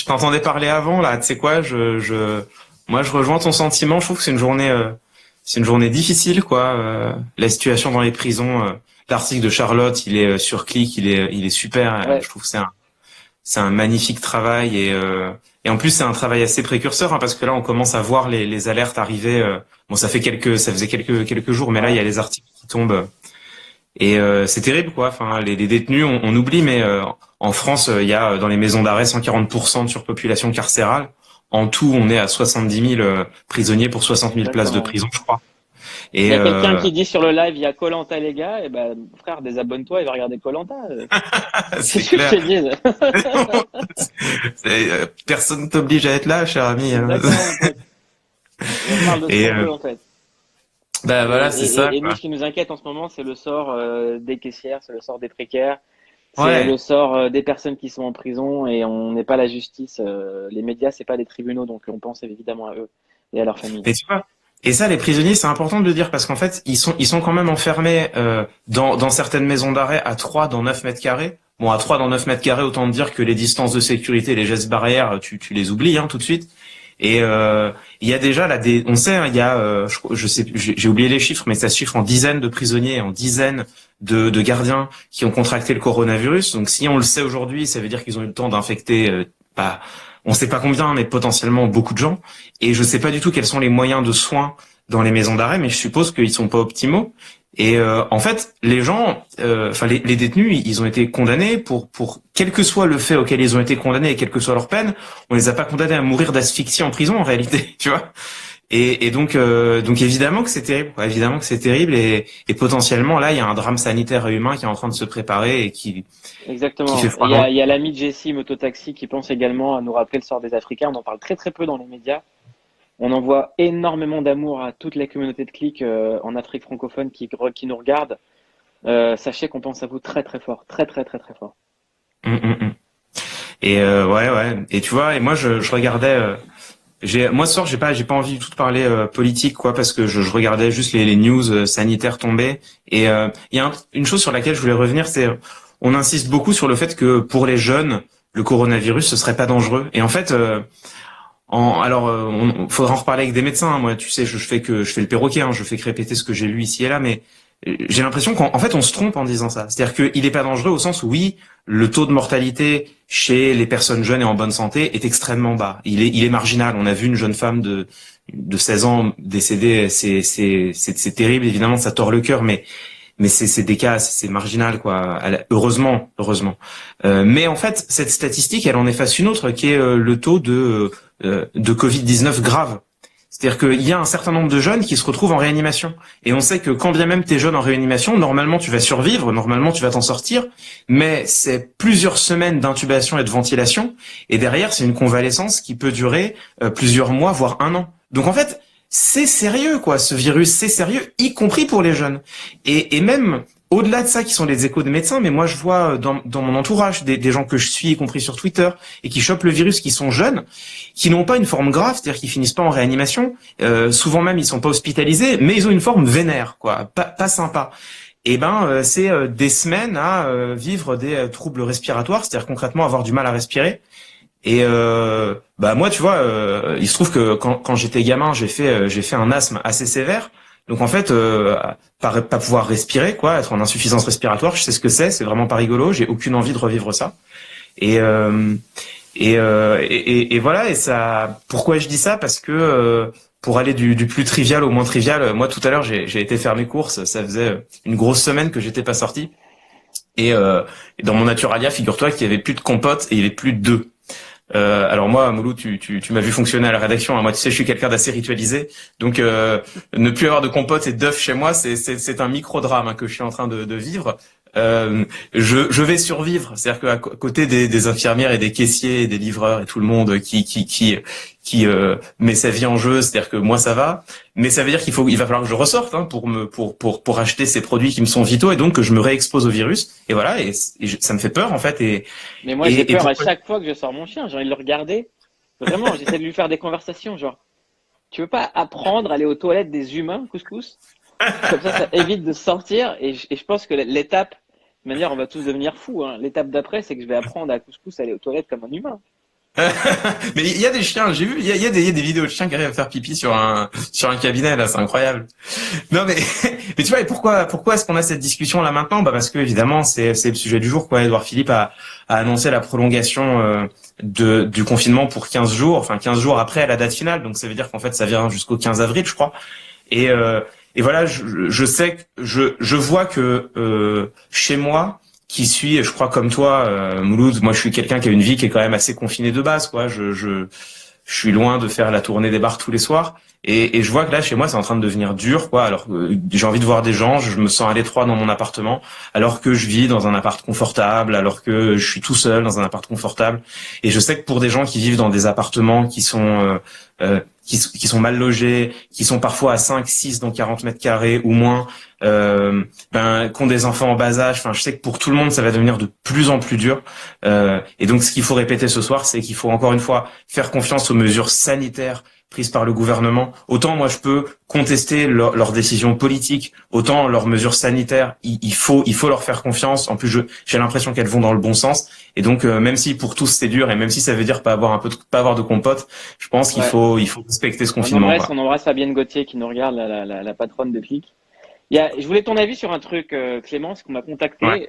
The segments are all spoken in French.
je t'entendais parler avant là. Tu sais quoi, moi je rejoins ton sentiment. Je trouve que c'est une journée difficile quoi. La situation dans les prisons. L'article de Charlotte, il est sur Click, il est super. Ouais. Je trouve que c'est un magnifique travail et en plus c'est un travail assez précurseur hein, parce que là on commence à voir les alertes arriver. Bon, ça faisait quelques jours, mais là il y Ouais. a les articles qui tombent. Et c'est terrible, quoi. Enfin, les détenus, on oublie, mais en France, il y a dans les maisons d'arrêt 140% de surpopulation carcérale. En tout, on est à 70 000 prisonniers pour 60 000 places de Exactement. prison, je crois. Il y Et a quelqu'un qui dit sur le live, il y a koh les gars, et ben, frère, désabonne-toi et va regarder koh c'est Qu'est-ce que je clair. te dis? Personne t'oblige à être là, cher ami, hein. Exactement, mon pote. On parle de ce Et qu'on veut, en fait. bah Et, voilà, c'est ça, nous, quoi. ce qui nous inquiète en ce moment, c'est le sort des caissières, c'est le sort des précaires, c'est le Ouais. sort des personnes qui sont en prison et on n'est pas la justice. Les médias, c'est pas des tribunaux, donc on pense évidemment à eux et à leurs familles. Et tu vois. Et ça, les prisonniers, c'est important de le dire parce qu'en fait, ils sont quand même enfermés dans certaines maisons d'arrêt à 3 dans 9 mètres carrés. Bon, à 3 dans 9 mètres carrés, autant te dire que les distances de sécurité, les gestes barrières, tu les oublies hein, tout de suite. Et il y a déjà là on sait, hein, il y a, je sais, j'ai oublié les chiffres, mais ça se chiffre en dizaines de prisonniers, en dizaines de gardiens qui ont contracté le coronavirus. Donc si on le sait aujourd'hui, ça veut dire qu'ils ont eu le temps d'infecter, pas, on sait pas combien, mais potentiellement beaucoup de gens. Et je sais pas du tout quels sont les moyens de soins dans les maisons d'arrêt, mais je suppose qu'ils sont pas optimaux. Et en fait, les gens, enfin les détenus, ils ont été condamnés pour quel que soit le fait auquel ils ont été condamnés et quelle que soit leur peine, on les a pas condamnés à mourir d'asphyxie en prison en réalité, tu vois. Et donc évidemment que c'est terrible, quoi. Évidemment que c'est terrible et potentiellement là il y a un drame sanitaire et humain qui est en train de se préparer et qui fait Exactement. froid dans le Il y a l'ami Jessie Mototaxi qui pense également à nous rappeler le sort des Africains. On en parle très très peu dans les médias. On envoie énormément d'amour à toute la communauté de clics en Afrique francophone qui nous regarde. Sachez qu'on pense à vous très très fort, très très très très fort. Hum. Et ouais. Et tu vois, et moi je regardais. Moi ce soir j'ai pas envie du tout de parler politique quoi parce que je regardais juste les news sanitaires tomber et il y a une chose sur laquelle je voulais revenir, c'est on insiste beaucoup sur le fait que pour les jeunes le coronavirus ce serait pas dangereux et en fait alors faudra en reparler avec des médecins hein. Moi tu sais je fais le perroquet hein, je fais que répéter ce que j'ai lu ici et là mais j'ai l'impression qu'en fait on se trompe en disant ça. C'est-à-dire qu'il est pas dangereux au sens où oui, le taux de mortalité chez les personnes jeunes et en bonne santé est extrêmement bas. Il est marginal. On a vu une jeune femme de 16 ans décédée. C'est terrible. Évidemment, ça tord le cœur, mais c'est des cas, c'est marginal quoi. Heureusement. Mais en fait, cette statistique, elle en efface une autre qui est le taux de Covid-19 grave. C'est-à-dire qu'il y a un certain nombre de jeunes qui se retrouvent en réanimation. Et on sait que quand bien même tu es jeune en réanimation, normalement tu vas survivre, normalement tu vas t'en sortir, mais c'est plusieurs semaines d'intubation et de ventilation, et derrière c'est une convalescence qui peut durer plusieurs mois, voire un an. Donc en fait, c'est sérieux quoi, ce virus, c'est sérieux, y compris pour les jeunes. Et même au-delà de ça, qui sont les échos de médecins, mais moi je vois dans mon entourage des gens que je suis, y compris sur Twitter, et qui chopent le virus, qui sont jeunes, qui n'ont pas une forme grave, c'est-à-dire qu'ils finissent pas en réanimation. Souvent même, ils sont pas hospitalisés, mais ils ont une forme vénère, quoi, pas sympa. Et ben, c'est des semaines à vivre des troubles respiratoires, c'est-à-dire concrètement avoir du mal à respirer. Et bah moi, tu vois, il se trouve que quand j'étais gamin, j'ai fait un asthme assez sévère. Donc en fait, pas pouvoir respirer, quoi, être en insuffisance respiratoire, je sais ce que c'est vraiment pas rigolo. J'ai aucune envie de revivre ça. Et et voilà. Et ça, pourquoi je dis ça? Parce que pour aller du plus trivial au moins trivial, moi tout à l'heure j'ai été faire mes courses. Ça faisait une grosse semaine que j'étais pas sorti. Et dans mon Naturalia, figure-toi qu'il y avait plus de compote et il y avait plus d'œufs. Alors moi, Moulou, tu m'as vu fonctionner à la rédaction. Hein. Moi, tu sais, je suis quelqu'un d'assez ritualisé. Donc, ne plus avoir de compote et d'œufs chez moi, c'est un micro-drame hein, que je suis en train de vivre. Je vais survivre. C'est-à-dire qu'à côté des infirmières et des caissiers et des livreurs et tout le monde qui met sa vie en jeu, c'est-à-dire que moi ça va, mais ça veut dire il va falloir que je ressorte hein, pour acheter ces produits qui me sont vitaux et donc que je me réexpose au virus. Et voilà, ça me fait peur en fait. Mais moi, j'ai peur à Pourquoi chaque fois que je sors mon chien. J'ai envie de le regarder. Vraiment, j'essaie de lui faire des conversations. Genre, tu veux pas apprendre à aller aux toilettes des humains, couscous? Comme ça évite de sortir. Et je pense que l'étape, de manière, on va tous devenir fous. Hein. L'étape d'après, c'est que je vais apprendre à couscous à aller aux toilettes comme un humain. Mais il y a des chiens, j'ai vu, il y a des vidéos de chiens qui arrivent à faire pipi sur un cabinet, là, c'est incroyable. Non, mais, mais tu vois, et pourquoi est-ce qu'on a cette discussion là maintenant? Bah, parce que, évidemment, c'est le sujet du jour, quoi. Édouard Philippe a annoncé la prolongation, du confinement pour 15 jours, enfin, 15 jours après la date finale. Donc, ça veut dire qu'en fait, ça vient jusqu'au 15 avril, je crois. Et, euh, et voilà, je sais que, je vois que, chez moi, qui suis, je crois comme toi, Mouloud, moi je suis quelqu'un qui a une vie qui est quand même assez confinée de base, quoi. Je suis loin de faire la tournée des bars tous les soirs. Et je vois que là, chez moi, c'est en train de devenir dur, quoi. Alors, j'ai envie de voir des gens, je me sens à l'étroit dans mon appartement, alors que je vis dans un appart confortable, alors que je suis tout seul dans un appart confortable. Et je sais que pour des gens qui vivent dans des appartements qui sont, qui sont mal logés, qui sont parfois à 5, 6 dans 40 mètres carrés ou moins, qui ont des enfants en bas âge, enfin, je sais que pour tout le monde, ça va devenir de plus en plus dur. Et donc, ce qu'il faut répéter ce soir, c'est qu'il faut encore une fois faire confiance aux mesures sanitaires prises par le gouvernement. Autant moi je peux contester leurs décisions politiques, autant leurs mesures sanitaires, il faut leur faire confiance. En plus, j'ai l'impression qu'elles vont dans le bon sens. Et donc même si pour tous c'est dur et même si ça veut dire pas avoir de compote, je pense qu'il Ouais. il faut respecter ce confinement, quoi. On embrasse Fabienne Gauthier qui nous regarde, la patronne de Click. Je voulais ton avis sur un truc, Clément, parce qu'on m'a Ouais, contacté.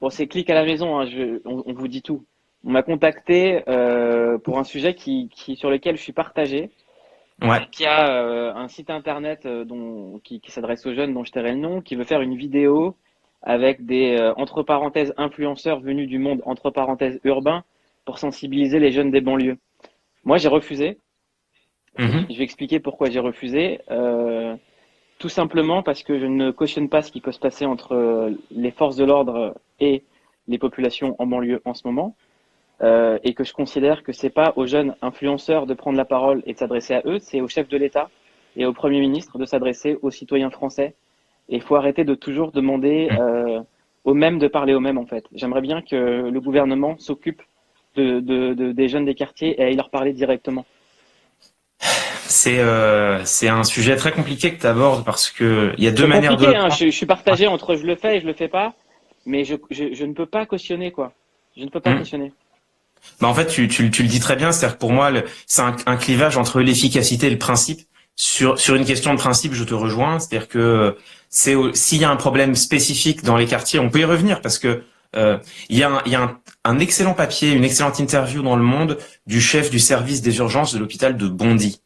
Bon, c'est Click à la maison, hein, on vous dit tout. On m'a contacté pour un sujet sur lequel je suis partagé. ouais. Qui a un site internet qui s'adresse aux jeunes dont je tairai le nom, qui veut faire une vidéo avec des entre parenthèses influenceurs venus du monde entre parenthèses urbain pour sensibiliser les jeunes des banlieues. Moi, j'ai refusé. Mhm. Je vais expliquer pourquoi j'ai refusé. Tout simplement parce que je ne cautionne pas ce qui peut se passer entre les forces de l'ordre et les populations en banlieue en ce moment. Et que je considère que c'est pas aux jeunes influenceurs de prendre la parole et de s'adresser à eux, c'est au chef de l'État et au Premier ministre de s'adresser aux citoyens français. Et il faut arrêter de toujours demander aux mêmes de parler aux mêmes, en fait. J'aimerais bien que le gouvernement s'occupe des jeunes des quartiers et aille leur parler directement. C'est un sujet très compliqué que tu abordes parce que il y a deux C'est manières de le compliqué, hein. prendre. Je suis partagé entre je le fais et je le fais pas, mais je ne peux pas cautionner, quoi. Je ne peux pas Mhm. cautionner. Bah en fait, tu le dis très bien, c'est-à-dire que pour moi, c'est un clivage entre l'efficacité et le principe. Sur une question de principe, je te rejoins, c'est-à-dire que s'il y a un problème spécifique dans les quartiers, on peut y revenir parce que il y a un excellent papier, une excellente interview dans Le Monde du chef du service des urgences de l'hôpital de Bondy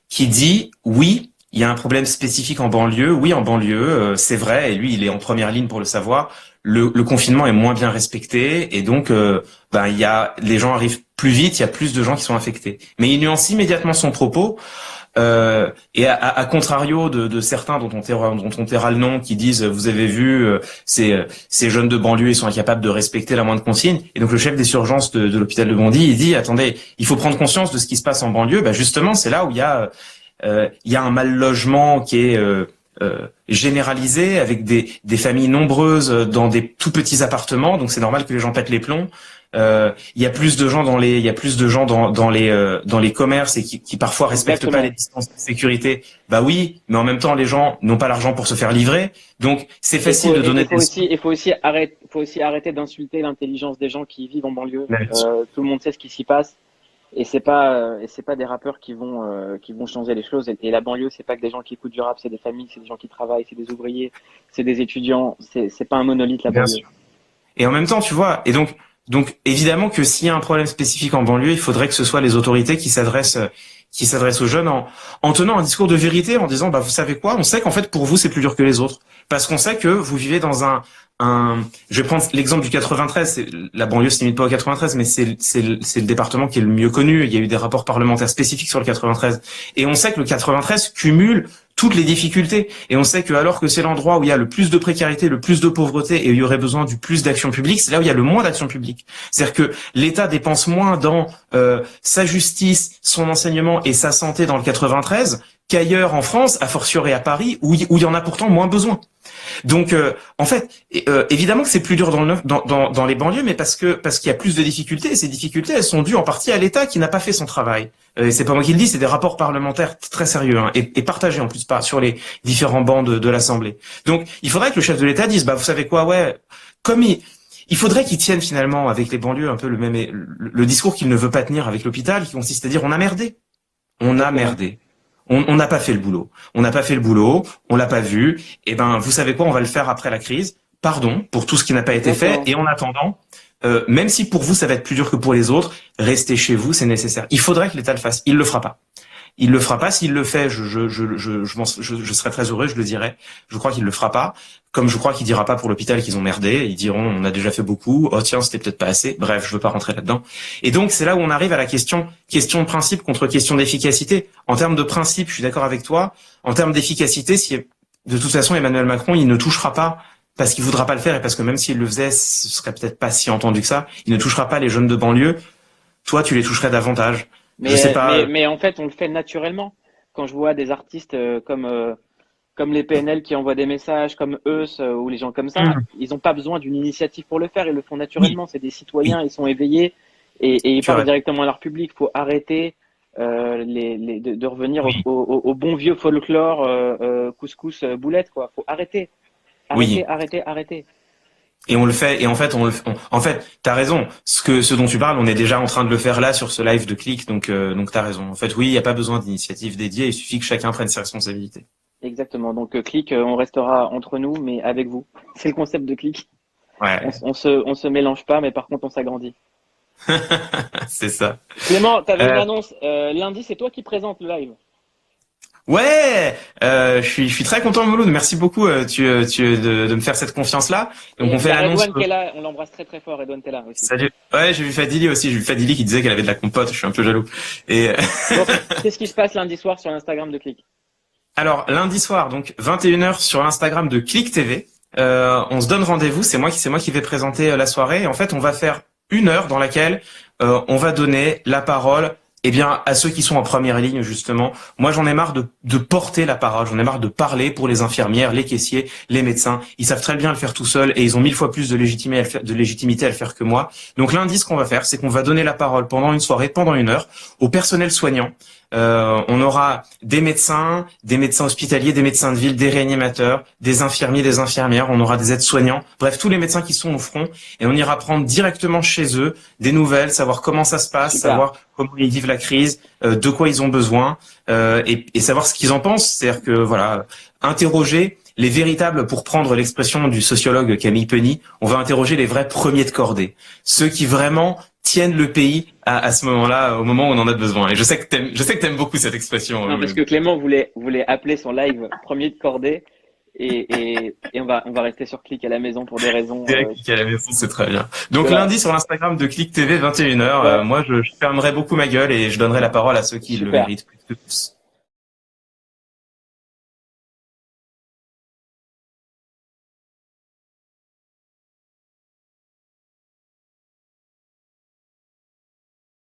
qui dit oui, il y a un problème spécifique en banlieue. Oui, en banlieue, c'est vrai, et lui, il est en première ligne pour le savoir. Le confinement est moins bien respecté, et donc, les gens arrivent plus vite, il y a plus de gens qui sont infectés. Mais il nuance immédiatement son propos. Et à contrario de certains dont on taira le nom, qui disent, vous avez vu, ces jeunes de banlieue, ils sont incapables de respecter la moindre consigne. Et donc le chef des urgences de l'hôpital de Bondy, il dit, attendez, il faut prendre conscience de ce qui se passe en banlieue. Bah justement, c'est là où il y a un mal logement qui est généralisé avec des familles nombreuses dans des tout petits appartements. Donc c'est normal que les gens pètent les plombs. Il y a plus de gens il y a plus de gens dans les commerces et qui parfois respectent pas les Exactement. distances de sécurité. Bah oui, mais en même temps les gens n'ont pas l'argent pour se faire livrer. Donc c'est facile de donner des sous. Faut aussi arrêter d'insulter l'intelligence des gens qui vivent en banlieue. Bien sûr. Tout le monde sait ce qui s'y passe et c'est pas des rappeurs qui vont changer les choses. Et la banlieue, c'est pas que des gens qui écoutent du rap, c'est des familles, c'est des gens qui travaillent, c'est des ouvriers, c'est des étudiants. C'est pas un monolithe la Bien banlieue. sûr. Et en même temps, tu vois, donc évidemment que s'il y a un problème spécifique en banlieue, il faudrait que ce soit les autorités qui s'adressent aux jeunes en tenant un discours de vérité, en disant, bah vous savez quoi, on sait qu'en fait pour vous c'est plus dur que les autres, parce qu'on sait que vous vivez dans je vais prendre l'exemple du 93. La banlieue se limite pas au 93, mais c'est le département qui est le mieux connu. Il y a eu des rapports parlementaires spécifiques sur le 93, et on sait que le 93 cumule toutes les difficultés. Et on sait que alors que c'est l'endroit où il y a le plus de précarité, le plus de pauvreté et où il y aurait besoin du plus d'action publique, c'est là où il y a le moins d'action publique. C'est-à-dire que l'État dépense moins dans sa justice, son enseignement et sa santé dans le 93 qu'ailleurs en France, a fortiori à Paris, où il y en a pourtant moins besoin. Donc, en fait, évidemment que c'est plus dur dans les banlieues, mais parce qu'il y a plus de difficultés. Et ces difficultés, elles sont dues en partie à l'État qui n'a pas fait son travail. Et c'est pas moi qui le dis, c'est des rapports parlementaires très sérieux, hein, et partagés en plus pas sur les différents bancs de l'Assemblée. Donc, il faudrait que le chef de l'État dise, bah vous savez quoi, ouais, comme il faudrait qu'ils tiennent finalement avec les banlieues un peu le discours qu'il ne veut pas tenir avec l'hôpital, qui consiste à dire on a merdé. On a merdé. On n'a pas fait le boulot. On n'a pas fait le boulot. On l'a pas vu. Eh ben, vous savez quoi? On va le faire après la crise. Pardon pour tout ce qui n'a pas été fait. Et en attendant, même si pour vous ça va être plus dur que pour les autres, restez chez vous, c'est nécessaire. Il faudrait que l'État le fasse. Il le fera pas. Il le fera pas. S'il le fait, je serais très heureux, je le dirais. Je crois qu'il le fera pas. Comme je crois qu'il dira pas pour l'hôpital qu'ils ont merdé. Ils diront, on a déjà fait beaucoup. Oh tiens, c'était peut-être pas assez. Bref, je veux pas rentrer là-dedans. Et donc, c'est là où on arrive à la question de principe contre question d'efficacité. En termes de principe, je suis d'accord avec toi. En termes d'efficacité, si, de toute façon, Emmanuel Macron, il ne touchera pas parce qu'il voudra pas le faire et parce que même s'il le faisait, ce serait peut-être pas si entendu que ça. Il ne touchera pas les jeunes de banlieue. Toi, tu les toucherais davantage. Mais, je sais pas. mais en fait, on le fait naturellement. Quand je vois des artistes comme les PNL qui envoient des messages, comme Eus ou les gens comme ça, ils n'ont pas besoin d'une initiative pour le faire, ils le font naturellement. C'est des citoyens, ils sont éveillés et ils parlent directement à leur public. Il faut arrêter de revenir au bon vieux folklore couscous boulette, quoi. Faut arrêter. Arrêter. Et on le fait, et en fait, t'as raison. Ce dont tu parles, on est déjà en train de le faire là sur ce live de Click, donc t'as raison. En fait, oui, il n'y a pas besoin d'initiative dédiée, il suffit que chacun prenne ses responsabilités. Exactement. Donc Click, on restera entre nous, mais avec vous. C'est le concept de Click. Ouais. On se mélange pas, mais par contre, on s'agrandit. C'est ça. Clément, t'avais une annonce. Lundi, c'est toi qui présente le live. Ouais, je suis très content, Mouloud. Merci beaucoup de me faire cette confiance-là. Donc on fait l'annonce. Redouane qui est là, on l'embrasse très très fort. Redouane, t'es là aussi. Salut. Ouais, j'ai vu Fadili aussi. J'ai vu Fadili qui disait qu'elle avait de la compote. Je suis un peu jaloux. Et donc, qu'est-ce qui se passe lundi soir sur l'Instagram de Click? Alors lundi soir, donc 21h sur l'Instagram de Click TV. On se donne rendez-vous. C'est moi qui vais présenter la soirée. Et en fait, on va faire une heure dans laquelle on va donner la parole. Eh bien, à ceux qui sont en première ligne, justement, moi j'en ai marre de porter la parole, j'en ai marre de parler pour les infirmières, les caissiers, les médecins. Ils savent très bien le faire tout seuls et ils ont 1000 fois plus de légitimité à le faire que moi. Donc lundi, ce qu'on va faire, c'est qu'on va donner la parole pendant une soirée, pendant une heure, au personnel soignant. On aura des médecins hospitaliers, des médecins de ville, des réanimateurs, des infirmiers, des infirmières, on aura des aides-soignants, bref, tous les médecins qui sont au front, et on ira prendre directement chez eux des nouvelles, savoir comment ça se passe, savoir comment ils vivent la crise, de quoi ils ont besoin, et savoir ce qu'ils en pensent. C'est-à-dire que, voilà, interroger les véritables, pour prendre l'expression du sociologue Camille Penny, on va interroger les vrais premiers de cordée, ceux qui vraiment tiennent le pays à ce moment-là, au moment où on en a besoin. Et je sais que t'aimes beaucoup cette expression. Non, parce que Clément voulait appeler son live premier de cordée et on va rester sur Click à la maison pour des raisons. Click à la maison, c'est très bien. Donc lundi sur l'Instagram de Click TV, 21h, moi je fermerai beaucoup ma gueule et je donnerai la parole à ceux qui le méritent plus que tous.